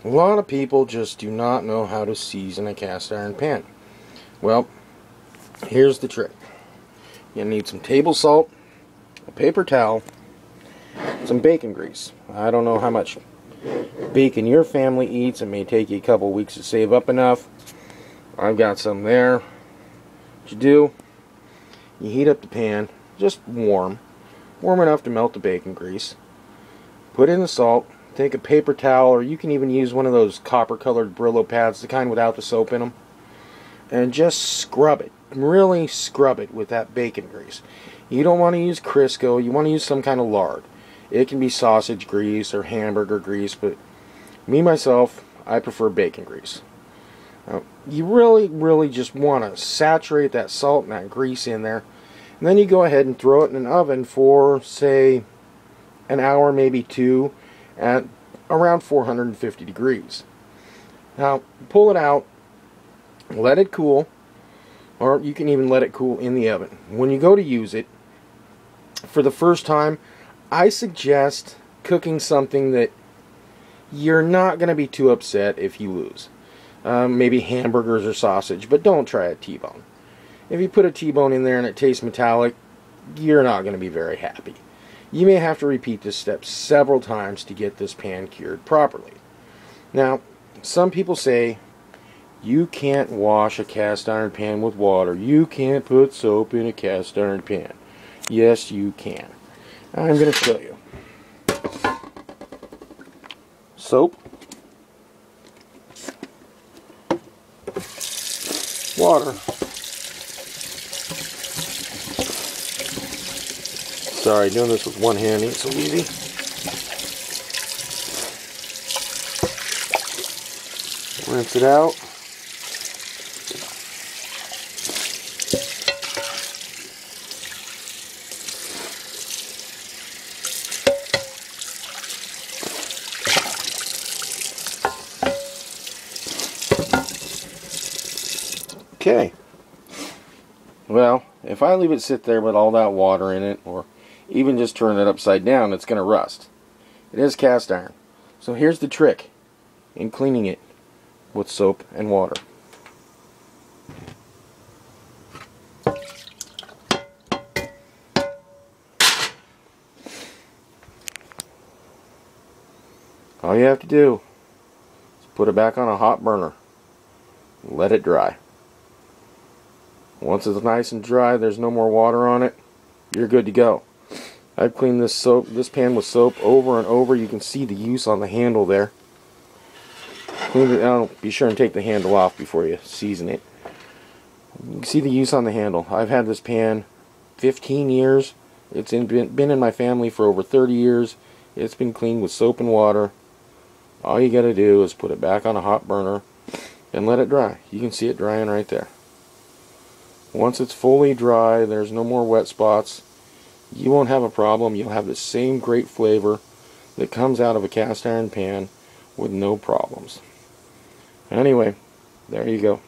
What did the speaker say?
A lot of people just do not know how to season a cast iron pan. Well, here's the trick. You need some table salt, a paper towel, some bacon grease. I don't know how much bacon your family eats. It may take you a couple weeks to save up enough. I've got some there. What you do, you heat up the pan, just warm enough to melt the bacon grease. Put in the salt. Take a paper towel, or you can even use one of those copper-colored Brillo pads, the kind without the soap in them, and just scrub it. Really scrub it with that bacon grease. You don't want to use Crisco. You want to use some kind of lard. It can be sausage grease or hamburger grease, but me, myself, I prefer bacon grease. Now, you really just want to saturate that salt and that grease in there, and then you go ahead and throw it in an oven for, say, an hour, maybe two, at around 450 degrees. Now, pull it out, let it cool, or you can even let it cool in the oven. When you go to use it, for the first time, I suggest cooking something that you're not going to be too upset if you lose. Maybe hamburgers or sausage, but don't try a T-bone. If you put a T-bone in there and it tastes metallic, you're not going to be very happy. You may have to repeat this step several times to get this pan cured properly. Now, some people say you can't wash a cast iron pan with water. You can't put soap in a cast iron pan. Yes, you can. I'm going to show you. Soap, water. Sorry, doing this with one hand ain't so easy. Rinse it out. Okay. Well, if I leave it sit there with all that water in it, or even just turn it upside down, it's going to rust. It is cast iron. So here's the trick in cleaning it with soap and water. All you have to do is put it back on a hot burner. Let it dry. Once it's nice and dry, there's no more water on it, you're good to go. I've cleaned this pan with soap over and over. You can see the use on the handle there. Clean it out. Be sure and take the handle off before you season it. You can see the use on the handle. I've had this pan 15 years. It's been in my family for over 30 years. It's been cleaned with soap and water. All you gotta do is put it back on a hot burner and let it dry. You can see it drying right there. Once it's fully dry, there's no more wet spots. You won't have a problem. You'll have the same great flavor that comes out of a cast iron pan with no problems. Anyway, there you go.